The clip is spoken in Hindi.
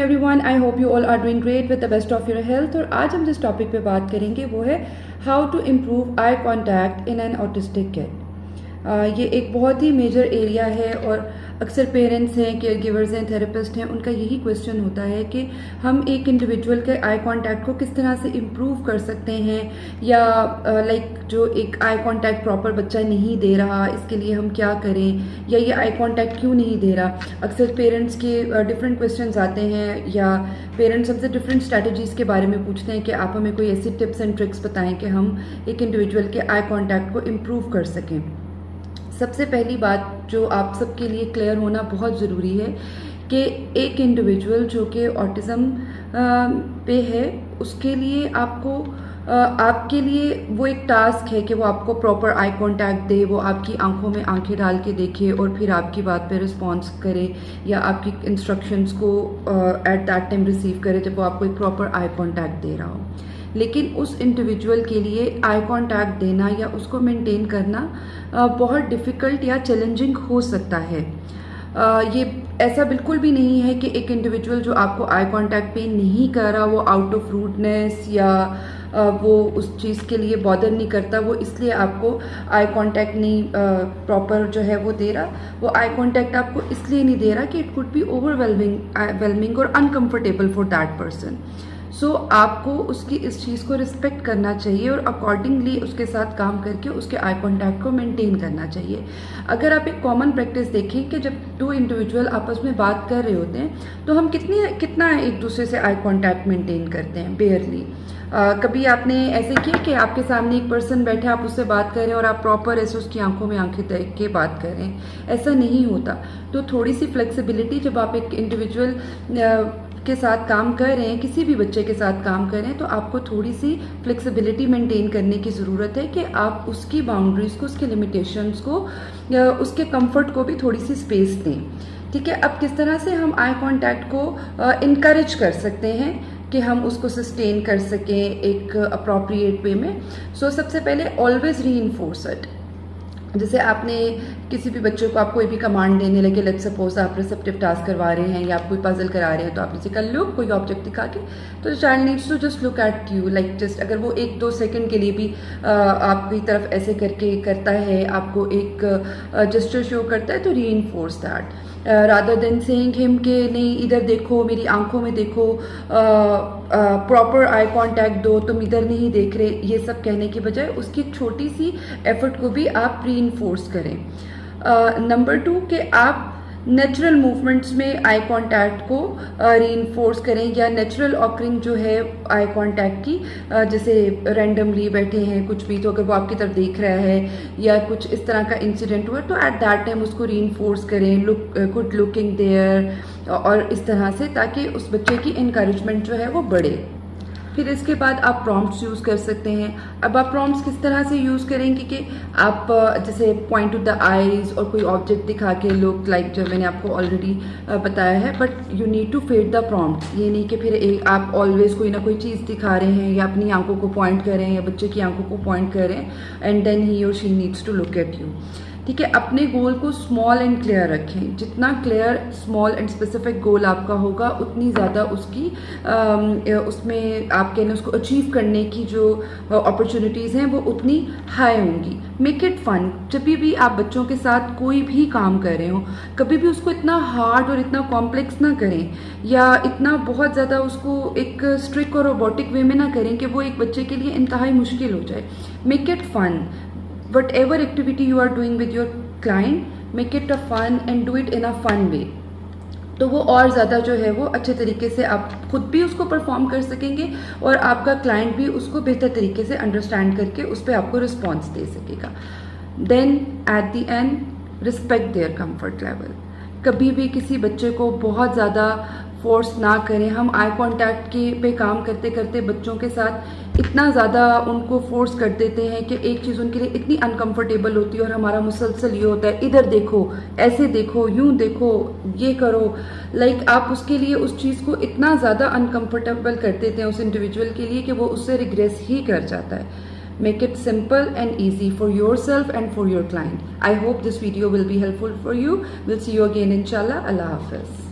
Everyone, I hope you all are doing great with the best of your health. और आज हम जिस टॉपिक पे बात करेंगे वो है how to improve eye contact in an autistic kid. ये एक बहुत ही मेजर एरिया है और अक्सर पेरेंट्स हैं, केयर गिवर्स हैं, थेरेपिस्ट हैं, उनका यही क्वेश्चन होता है कि हम एक इंडिविजुअल के आई कांटेक्ट को किस तरह से इम्प्रूव कर सकते हैं, या जो एक आई कांटेक्ट प्रॉपर बच्चा नहीं दे रहा, इसके लिए हम क्या करें, या ये आई कांटेक्ट क्यों नहीं दे रहा। अक्सर पेरेंट्स के डिफरेंट क्वेश्चंस आते हैं या पेरेंट्स हमसे डिफरेंट स्ट्रैटेजीज़ के बारे में पूछते हैं कि आप हमें कोई ऐसी टिप्स एंड ट्रिक्स बताएं कि हम एक इंडिविजुअल के आई कांटेक्ट को इम्प्रूव कर सकें। सबसे पहली बात जो आप सबके लिए क्लियर होना बहुत ज़रूरी है कि एक इंडिविजुअल जो कि ऑटिज़म पे है, उसके लिए आपके लिए वो एक टास्क है कि वो आपको प्रॉपर आई कांटेक्ट दे, वो आपकी आंखों में आंखें डाल के देखे और फिर आपकी बात पे रिस्पॉन्स करे या आपकी इंस्ट्रक्शंस को एट दैट टाइम रिसीव करे जब वो आपको एक प्रॉपर आई कांटेक्ट दे रहा हो। लेकिन उस इंडिविजुअल के लिए आई कांटेक्ट देना या उसको मेंटेन करना बहुत डिफ़िकल्ट या चैलेंजिंग हो सकता है। ये ऐसा बिल्कुल भी नहीं है कि एक इंडिविजुअल जो आपको आई कांटेक्ट पे नहीं कर रहा वो आउट ऑफ रूडनेस या वो उस चीज़ के लिए बॉदर नहीं करता, वो इसलिए आपको आई कांटेक्ट नहीं प्रॉपर जो है वो दे रहा। वो आई कांटेक्ट आपको इसलिए नहीं दे रहा कि इट कुड बी ओवरवेलमिंग और अनकंफर्टेबल फॉर दैट पर्सन। सो आपको उसकी इस चीज़ को रिस्पेक्ट करना चाहिए और अकॉर्डिंगली उसके साथ काम करके उसके आई कांटेक्ट को मेंटेन करना चाहिए। अगर आप एक कॉमन प्रैक्टिस देखें कि जब दो इंडिविजुअल आपस में बात कर रहे होते हैं तो हम कितना एक दूसरे से आई कांटेक्ट मेंटेन करते हैं, बेयरली। कभी आपने ऐसे किया कि आपके सामने एक पर्सन बैठे, आप उससे बात कर रहे हैं और आप प्रॉपर ऐसे उसकी आंखों में आंखें देख के बात कर रहे हैं? ऐसा नहीं होता। तो थोड़ी सी फ्लेक्सिबिलिटी, जब आप एक इंडिविजुअल के साथ काम कर रहे हैं, किसी भी बच्चे के साथ काम कर रहे हैं, तो आपको थोड़ी सी फ्लेक्सिबिलिटी मेंटेन करने की ज़रूरत है कि आप उसकी बाउंड्रीज़ को, उसके लिमिटेशंस को, उसके कंफर्ट को भी थोड़ी सी स्पेस दें। ठीक है। अब किस तरह से हम आई कांटेक्ट को इनकरेज कर सकते हैं कि हम उसको सस्टेन कर सकें एक अप्रोप्रिएट वे में। सबसे पहले ऑलवेज रीइंफोर्स इट। जैसे आपने किसी भी बच्चे को आप कोई भी कमांड देने लगे, लेट्स सपोज आप रिसेप्टिव टास्क करवा रहे हैं या आप कोई पजल करा रहे हैं, तो आप जैसे कर लो कोई ऑब्जेक्ट दिखा के, तो child needs to just look at you, like just अगर वो 1-2 सेकंड के लिए भी आपकी तरफ ऐसे करके करता है, आपको एक जेस्चर शो करता है, तो reinforce that rather than saying him कि नहीं इधर देखो, मेरी आंखों में देखो, प्रॉपर आई कांटेक्ट दो, तुम इधर नहीं देख रहे, ये सब कहने की बजाय उसकी छोटी सी एफर्ट को भी आप रीइंफोर्स करें। नंबर 2 कि आप नेचुरल मूवमेंट्स में आई कांटेक्ट को रीइंफोर्स करें, या नेचुरल ऑकरिंग जो है आई कांटेक्ट की, जैसे रैंडमली बैठे हैं कुछ भी, तो अगर वो आपकी तरफ देख रहा है या कुछ इस तरह का इंसिडेंट हुआ, तो एट दैट टाइम उसको रीइंफोर्स करें, गुड लुकिंग देयर, और इस तरह से, ताकि उस बच्चे की इनकरेजमेंट जो है वो बढ़े। फिर इसके बाद आप प्रॉम्प्ट्स यूज़ कर सकते हैं। अब आप प्रॉम्प्ट्स किस तरह से यूज़ करेंगे कि आप जैसे पॉइंट टू द आईज और कोई ऑब्जेक्ट दिखा के लुक लाइक, जो मैंने आपको ऑलरेडी बताया है, but you need to fade the prompts. ये नहीं कि फिर आप ऑलवेज कोई ना कोई चीज़ दिखा रहे हैं या अपनी आंखों को पॉइंट कर रहे हैं या बच्चे की आंखों को पॉइंट कर रहे हैं and then he or she needs to look at you. ठीक है। अपने गोल को स्मॉल एंड क्लियर रखें। जितना clear, small and specific goal आपका होगा, उतनी ज़्यादा उसकी उसमें आप कहने उसको अचीव करने की जो अपॉर्चुनिटीज़ हैं वो उतनी हाई होंगी। Make it fun. जब भी आप बच्चों के साथ कोई भी काम कर रहे हो, कभी भी उसको इतना हार्ड और इतना कॉम्प्लेक्स ना करें, या इतना बहुत ज़्यादा उसको एक स्ट्रिक्ट और रोबोटिक वे में ना करें कि वो एक बच्चे के लिए इंतहाई मुश्किल हो जाए। Make it fun. Whatever activity you are doing with your client, make it a fun and do it in a fun way. तो वो और ज़्यादा जो है वो अच्छे तरीके से आप खुद भी उसको परफॉर्म कर सकेंगे और आपका क्लाइंट भी उसको बेहतर तरीके से अंडरस्टैंड करके उस पर आपको रिस्पॉन्स दे सकेगा। Then at the end, respect their comfort level. कभी भी किसी बच्चे को बहुत ज़्यादा फोर्स ना करें। हम आई कांटेक्ट के पे काम करते करते बच्चों के साथ इतना ज़्यादा उनको फोर्स कर देते हैं कि एक चीज़ उनके लिए इतनी अनकंफर्टेबल होती है और हमारा मुसलसल ये होता है, इधर देखो, ऐसे देखो, यूं देखो, ये करो, लाइक आप उसके लिए उस चीज़ को इतना ज़्यादा अनकंफर्टेबल कर देते हैं उस इंडिविजुअल के लिए कि वो उससे रिग्रेस ही कर जाता है। Make it simple and easy for yourself and for your client. I hope this video will be helpful for you. We'll see you again inshallah. Allah Hafiz.